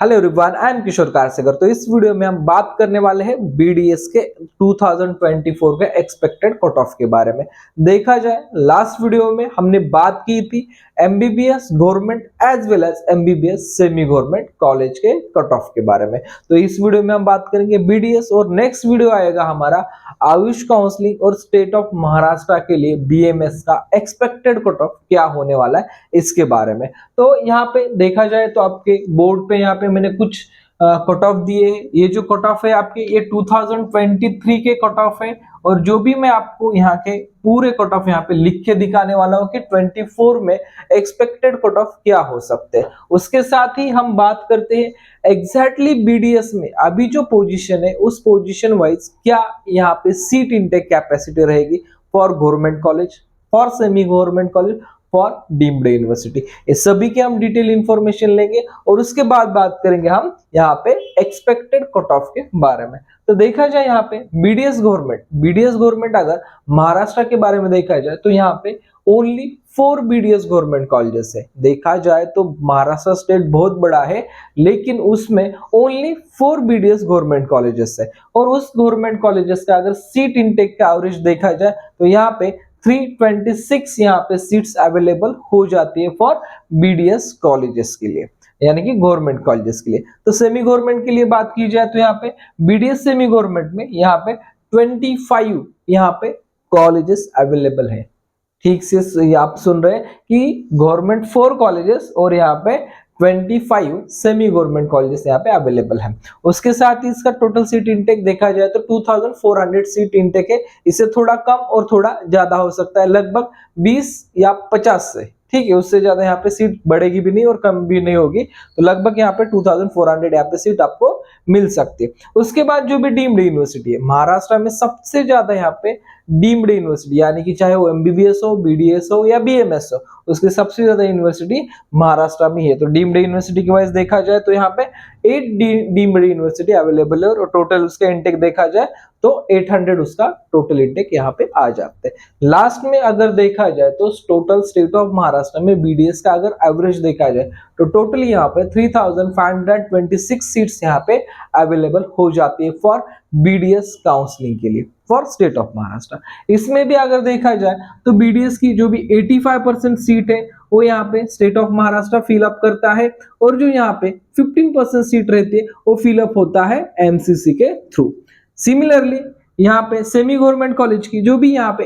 Hello everyone, I am किशोर कारसेकर। तो इस video में हम बात करने वाले हैं बीडीएस के 2024 के एक्सपेक्टेड कट ऑफ के बारे में। देखा जाए लास्ट वीडियो में हमने बात की थी MBBS government as well as MBBS semi government college के कट ऑफ के बारे में। तो इस वीडियो में हम बात करेंगे बीडीएस और नेक्स्ट वीडियो आएगा हमारा आयुष काउंसलिंग और स्टेट ऑफ महाराष्ट्र के लिए बीएमएस का एक्सपेक्टेड कट ऑफ क्या होने वाला है इसके बारे में। तो यहाँ पे देखा जाए तो आपके बोर्ड पे यहाँ पे मैंने कुछ कट ऑफ दिए। ये जो कट ऑफ है आपके ये 2023 के कट ऑफ है और जो भी मैं आपको यहाँ के पूरे कट ऑफ यहाँ पे लिख के दिखाने वाला हूँ कि 24 में एक्सपेक्टेड कट ऑफ क्या हो सकते हैं। उसके साथ ही हम बात करते हैं एग्जैक्टली बीडीएस में अभी जो पोजीशन है उस पोजीशन वाइज क्या यहाँ पे सीट इनटेक कैपेसिटी रहेगी for government college, for semi government college, for deemed university. ये सभी के हम डिटेल इंफॉर्मेशन लेंगे और उसके बाद बात करेंगे हम यहाँ पे एक्सपेक्टेड कट ऑफ के बारे में। तो देखा जाए यहाँ पे बीडीएस गवर्नमेंट अगर महाराष्ट्र के बारे में देखा जाए तो यहाँ पे ओनली 4 बीडीएस गवर्नमेंट कॉलेजेस है। देखा जाए तो महाराष्ट्र स्टेट बहुत बड़ा है लेकिन उसमें ओनली 4 बीडीएस गवर्नमेंट कॉलेजेस है और उस गवर्नमेंट कॉलेजेस का अगर सीट इनटेक का एवरेज देखा जाए तो यहाँ पे 326 यहाँ पे सीट्स अवेलेबल हो जाती है फॉर बीडीएस कॉलेजेस के लिए, यानी कि गवर्नमेंट कॉलेजेस के लिए। तो सेमी गवर्नमेंट के लिए बात की जाए तो यहाँ पे बीडीएस सेमी गवर्नमेंट में यहाँ पे 25 यहाँ पे कॉलेजेस अवेलेबल है। ठीक से आप सुन रहे हैं कि गवर्नमेंट 4 कॉलेजेस और यहाँ पे 25 सेमी गवर्नमेंट कॉलेजेस यहाँ पे अवेलेबल है। उसके साथ ही इसका टोटल सीट इनटेक देखा जाए तो 2400 सीट इनटेक है। इससे थोड़ा कम और थोड़ा ज्यादा हो सकता है, लगभग 20 या 50 से, ठीक है। उससे ज्यादा यहाँ पे सीट बढ़ेगी भी नहीं और कम भी नहीं होगी, तो लगभग यहाँ पे 2400 यहाँ पे सीट आपको मिल सकती है। उसके बाद जो भी डीम्ड यूनिवर्सिटी है महाराष्ट्र में सबसे ज्यादा यहाँ पे डीम्ड यूनिवर्सिटी, यानी कि चाहे वो एमबीबीएस हो, बीडीएस हो या बीएमएस हो, उसके सबसे ज्यादा यूनिवर्सिटी महाराष्ट्र में है। तो डीम्ड यूनिवर्सिटी के वाइज देखा जाए तो यहाँ पे 8 डीम्ड यूनिवर्सिटी अवेलेबल है और टोटल उसका इंटेक देखा जाए तो 800 उसका टोटल इंटेक यहाँ पे आ जाते हैं। लास्ट में अगर देखा जाए तो टोटल स्टेट ऑफ महाराष्ट्र में बीडीएस का अगर एवरेज देखा जाए तो टोटल यहाँ पे 3526 सीट्स यहाँ पे अवेलेबल हो जाती है फॉर बीडीएस काउंसलिंग के लिए फॉर स्टेट ऑफ महाराष्ट्र। इसमें भी अगर देखा जाए तो बीडीएस की जो भी 85% सीट है वो यहाँ पे state of Maharashtra fill up करता है और जो यहाँ पे 15% सीट रहती है वो फिल अप होता है एमसीसी के थ्रू। सिमिलरली यहाँ पे सेमी गवर्नमेंट कॉलेज की जो भी यहाँ पे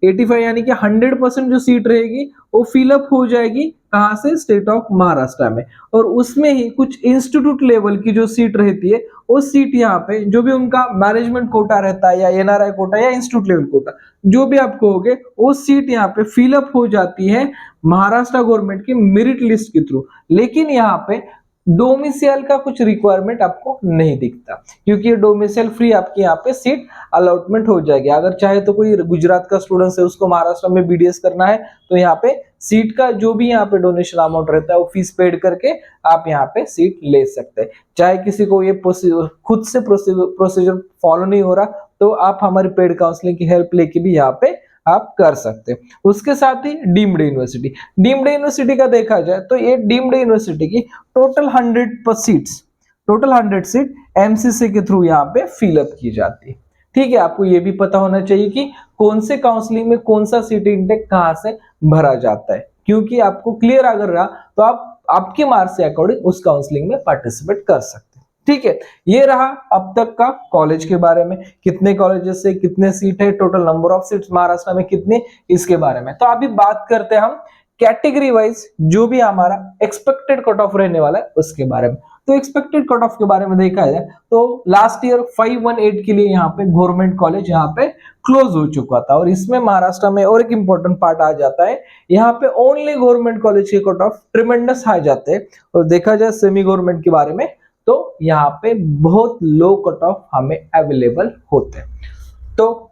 85 यानी कि 100% जो सीट रहेगी वो फिलअप हो जाएगी कहाँ से, स्टेट ऑफ महाराष्ट्र में। और उसमें ही कुछ इंस्टीट्यूट लेवल की जो सीट रहती है वो सीट यहाँ पे जो भी उनका मैनेजमेंट कोटा रहता है या एनआरआई कोटा या इंस्टीट्यूट लेवल कोटा जो भी आप कहोगे वो सीट यहाँ पे फिलअप हो जाती है महाराष्ट्र गवर्नमेंट की मेरिट लिस्ट के थ्रू। लेकिन यहाँ पे डोमिसाइल का कुछ रिक्वायरमेंट आपको नहीं दिखता क्योंकि ये डोमिसाइल फ्री आपके यहाँ पे सीट अलॉटमेंट हो जाएगी। अगर चाहे तो कोई गुजरात का स्टूडेंट है उसको महाराष्ट्र में बीडीएस करना है तो यहाँ पे सीट का जो भी यहाँ पे डोनेशन अमाउंट रहता है वो फीस पेड करके आप यहाँ पे सीट ले सकते हैं। चाहे किसी को ये खुद से प्रोसीजर फॉलो नहीं हो रहा तो आप हमारी पेड काउंसलिंग की हेल्प लेके भी यहाँ पे आप कर सकते हैं। उसके साथ ही डीम्ड यूनिवर्सिटी का देखा जाए तो ये डीम्ड यूनिवर्सिटी की टोटल 100 सीट एमसीसी के थ्रू यहाँ पे फिलअप की जाती है। ठीक है, आपको ये भी पता होना चाहिए कि कौन से काउंसलिंग में कौन सा सीट इंटेक कहाँ से भरा जाता है, क्योंकि आपको क्लियर अगर रहा तो आप आपके मार्क्स के अकॉर्डिंग उस काउंसलिंग में पार्टिसिपेट कर सकते हैं। ठीक है, ये रहा अब तक का कॉलेज के बारे में, कितने कॉलेजेस से कितने सीट है, total number of seats Maharashtra में कितने, इसके बारे में। तो अभी बात करते हैं हम कैटेगरी वाइज जो भी हमारा एक्सपेक्टेड कट ऑफ रहने वाला है उसके बारे में। तो एक्सपेक्टेड कट ऑफ के बारे में देखा जाए तो लास्ट ईयर 518 के लिए यहाँ पे गवर्नमेंट कॉलेज यहाँ पे क्लोज हो चुका था और इसमें महाराष्ट्र में और एक इंपॉर्टेंट पार्ट आ जाता है, यहाँ पे ओनली गवर्नमेंट कॉलेज के कट ऑफ ट्रिमेंडस हाई जाते हैं। और देखा जाए सेमी गवर्नमेंट के बारे में तो यहाँ पे बहुत लो कट ऑफ हमें अवेलेबल होते हैं। तो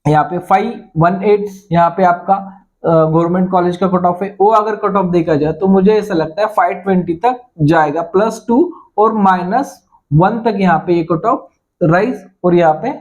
यहाँ पे 518 यहाँ पे आपका गवर्नमेंट कॉलेज का कट ऑफ है, वो अगर कट ऑफ देखा जाए तो मुझे ऐसा लगता है 520 तक जाएगा, +2 और -1 तक यहाँ पे ये कट ऑफ राइज और यहाँ पे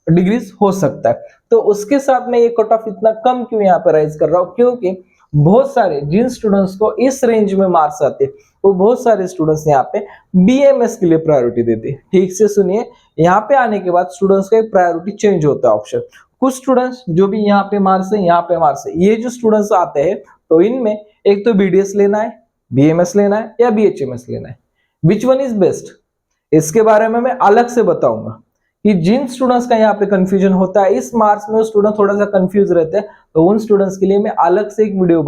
डिग्रीज हो सकता है। तो उसके साथ में ये कट ऑफ इतना कम क्यों यहाँ पे राइज कर रहा हूँ, क्योंकि बहुत सारे जिन स्टूडेंट्स को इस रेंज में मार्क्स आते वो बहुत सारे स्टूडेंट्स यहाँ पे बीएमएस के लिए प्रायोरिटी देते। ठीक से सुनिए, यहाँ पे आने के बाद स्टूडेंट्स का एक प्रायोरिटी चेंज होता है ऑप्शन। कुछ स्टूडेंट्स जो भी यहाँ पे मार्क्स है, यहाँ पे मार्क्स है, ये जो स्टूडेंट्स आते हैं तो इनमें एक तो बीडीएस लेना है, बीएमएस लेना है या बीएचएमएस लेना है, विच वन इज बेस्ट, इसके बारे में मैं अलग से बताऊंगा कि जिन स्टूडेंट्स का यहाँ पे कंफ्यूजन होता है, इस मार्क्स में वो स्टूडेंट थोड़ा सा कंफ्यूज रहते हैं, तो उन स्टूडेंट्स के लिए मैं अलग से एक वीडियो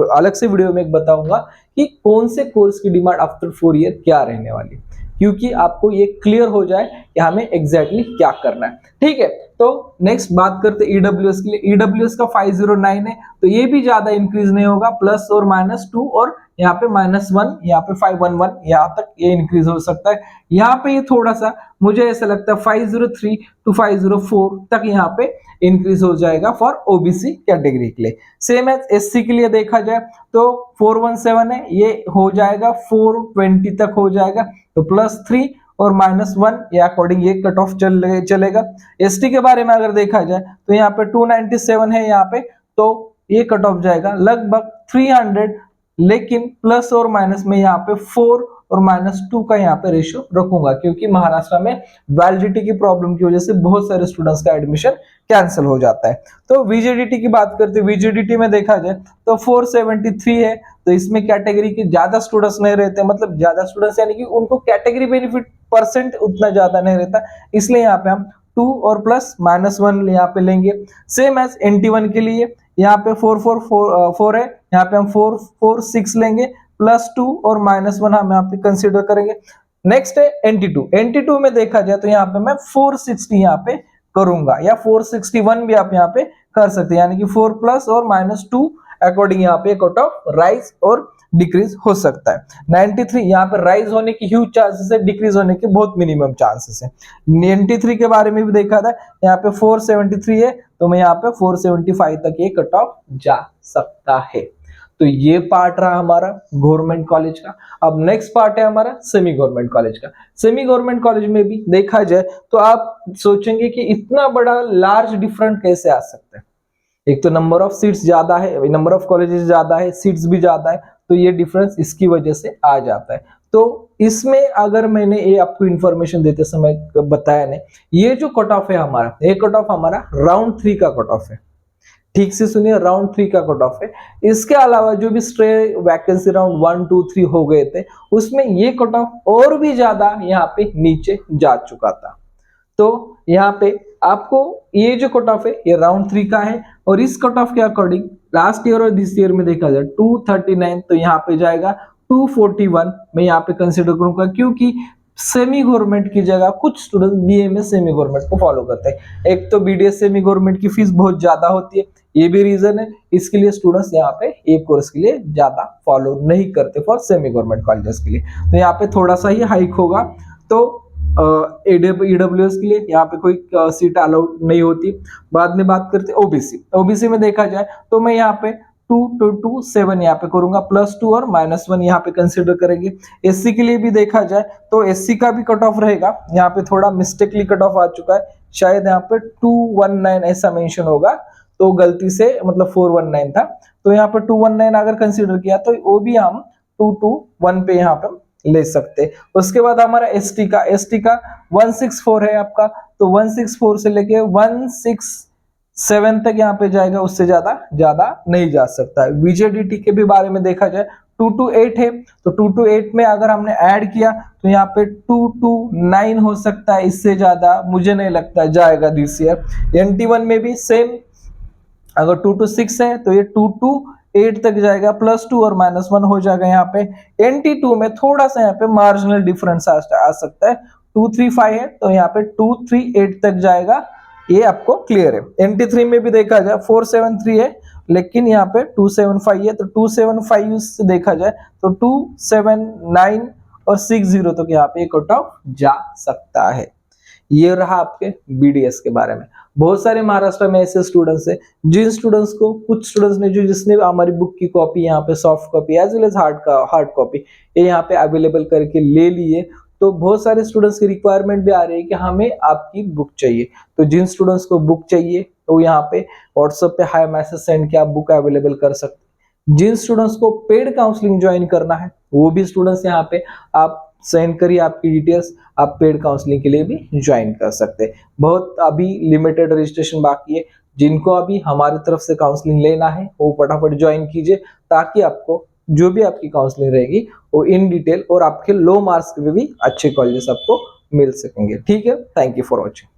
अलग से वीडियो में एक बताऊंगा कि कौन से कोर्स की डिमांड आफ्टर 4 ईयर क्या रहने वाली, क्योंकि आपको ये क्लियर हो जाए कि हमें एग्जैक्टली क्या करना है। ठीक है, तो नेक्स्ट बात करते हैं ईडब्ल्यूएस के लिए। ईडब्ल्यूएस का 509 है, तो ये भी ज्यादा इंक्रीज नहीं होगा, प्लस और -2 और यहाँ पे -1, यहाँ पे 511, यहाँ तक ये इंक्रीज हो सकता है। यहाँ पे ये थोड़ा सा मुझे ऐसा लगता है 503 to 504 तक यहाँ पे इंक्रीज हो जाएगा फॉर ओबीसी कैटेगरी के लिए। सेम एज एससी के लिए देखा जाए तो 417 है, ये हो जाएगा 420 तक हो जाएगा, तो +3 और -1 या अकॉर्डिंग ये कट ऑफ चलेगा। एसटी के बारे में अगर देखा जाए तो यहाँ पे 297 है यहाँ पे, तो ये कट ऑफ जाएगा लगभग 300, लेकिन प्लस और माइनस में यहाँ पे 4 और -2 का यहाँ पे रेशियो रखूंगा, क्योंकि महाराष्ट्र में वैलिडिटी की प्रॉब्लम की वजह से बहुत सारे स्टूडेंट्स का एडमिशन कैंसिल हो जाता है। तो वीजेडीटी की बात करते हैं, वीजेडीटी में देखा जाए तो 473 है, तो इसमें कैटेगरी के ज्यादा स्टूडेंट्स नहीं रहते, मतलब ज्यादा स्टूडेंट्स यानी कि उनको कैटेगरी बेनिफिट परसेंट उतना ज्यादा नहीं रहता, इसलिए यहाँ पे हम 2 और +-1 यहाँ पे लेंगे। सेम एज NT1 के लिए यहाँ पे 444 है, यहाँ पे हम 446 लेंगे, +2 और -1 हम यहाँ पे कंसिडर करेंगे। नेक्स्ट है NT2 में देखा जाए तो यहाँ पे मैं 460 यहाँ पे करूंगा, या 461 भी आप यहाँ पे कर सकते हैं, यानी कि 4+ और -2 अकॉर्डिंग यहाँ पे कट ऑफ राइज और डिक्रीज हो सकता है। 93 यहाँ पे राइज होने की ह्यूज चांसेस है, डिक्रीज होने के बहुत मिनिमम चांसेस है। 93 के बारे में भी देखा था, यहाँ पे 473 है, तो मैं यहाँ पे 475 तक ये कट ऑफ जा सकता है। तो ये पार्ट रहा हमारा गवर्नमेंट कॉलेज का। अब नेक्स्ट पार्ट है हमारा सेमी गवर्नमेंट कॉलेज का। सेमी गवर्नमेंट कॉलेज में भी देखा जाए तो आप सोचेंगे कि इतना बड़ा लार्ज डिफरेंट कैसे आ सकता है। एक तो नंबर ऑफ सीट्स ज्यादा है, नंबर ऑफ कॉलेजेस ज्यादा है, सीट्स भी ज्यादा है, तो ये डिफरेंस इसकी वजह से आ जाता है। तो इसमें अगर मैंने ये आपको इंफॉर्मेशन देते समय बताया नहीं, ये जो कट ऑफ है हमारा, ये कट ऑफ हमारा राउंड 3 का कट ऑफ है। ठीक से सुनिए, राउंड 3 का कट ऑफ है। इसके अलावा जो भी स्ट्रे वैकेंसी राउंड 1, 2, 3 हो गए थे, उसमें ये कट ऑफ और भी ज्यादा यहाँ पे नीचे जा चुका था। तो यहाँ पे आपको ये जो कट ऑफ है ये राउंड 3 का है, और इस कट ऑफ के अकॉर्डिंग लास्ट ईयर और दिस ईयर में देखा जाए 239, तो यहाँ पे जाएगा 241 मैं यहाँ पे कंसिडर करूंगा, क्योंकि सेमी गवर्नमेंट की जगह कुछ स्टूडेंट बीएमएस सेमी गवर्नमेंट को फॉलो करते हैं। एक तो बीडीएस सेमी गवर्नमेंट की फीस बहुत ज्यादा होती है, ये भी रीजन है, इसके लिए स्टूडेंट्स यहाँ पे एक कोर्स के लिए ज्यादा फॉलो नहीं करते फॉर सेमी गवर्नमेंट कॉलेजेस के लिए, तो यहाँ पे थोड़ा सा ही हाइक होगा। तो ईडब्ल्यूएस के लिए यहाँ पे कोई सीट अलाउड नहीं होती। बाद में बात करते हैं ओबीसी में देखा जाए तो मैं यहाँ पे 227 यहाँ पे करूंगा, +2 और -1 यहाँ पे कंसिडर करेंगे। एससी के लिए भी देखा जाए तो एससी का भी कट ऑफ रहेगा, यहाँ पे थोड़ा मिस्टेकली कट ऑफ आ चुका है, शायद यहाँ पे 219 ऐसा मेंशन होगा, तो गलती से मतलब 419 था, तो यहाँ पे 219 अगर कंसिडर किया तो वो भी हम 221 पे यहाँ पे ले सकते। उसके बाद हमारा एसटी का 164 है आपका, तो 164 से लेके 167 तक यहाँ पे जाएगा, उससे ज्यादा नहीं जा सकता है। वीजेडीटी के भी बारे में देखा जाए 228 है, तो 228 में अगर हमने ऐड किया तो यहाँ पे 229 हो सकता है, इससे ज्यादा मुझे नहीं लगता जाएगा दिस ईयर। NT1 में भी सेम, अगर 226 है तो ये 228 तक जाएगा, +2 और -1 हो जाएगा यहाँ पे। NT2 में थोड़ा सा यहाँ पे मार्जिनल डिफरेंस आ सकता है, 235 है तो यहाँ पे 238 तक जाएगा, ये आपको क्लियर है। NT3 में भी देखा जाए 473 है, लेकिन यहाँ पे 275 है, तो 275 से देखा जाए तो 279 और 60 तक यहाँ पे कट ऑफ जा सकता है। ये रहा आपके बीडीएस के बारे में। बहुत सारे महाराष्ट्र में ऐसे स्टूडेंट्स हैं जिन स्टूडेंट्स को, कुछ स्टूडेंट्स ने जिसने हमारी बुक की कॉपी यहाँ पे soft copy as well as hard copy ये यहाँ पे अवेलेबल करके ले लिए, तो बहुत सारे स्टूडेंट्स की रिक्वायरमेंट भी आ रही है कि हमें आपकी बुक चाहिए। तो जिन स्टूडेंट्स को बुक चाहिए तो यहाँ पे व्हाट्सएप पे हाई मैसेज सेंड किया, आप बुक अवेलेबल कर सकते हैं। जिन स्टूडेंट्स को पेड काउंसलिंग ज्वाइन करना है वो भी स्टूडेंट्स यहाँ पे आप सेंड करिए आपकी डिटेल्स, आप पेड काउंसलिंग के लिए भी ज्वाइन कर सकते हैं। बहुत अभी लिमिटेड रजिस्ट्रेशन बाकी है, जिनको अभी हमारी तरफ से काउंसलिंग लेना है वो फटाफट ज्वाइन कीजिए, ताकि आपको जो भी आपकी काउंसलिंग रहेगी वो इन डिटेल और आपके लो मार्क्स के भी अच्छे कॉलेजेस आपको मिल सकेंगे। ठीक है, थैंक यू फॉर वॉचिंग।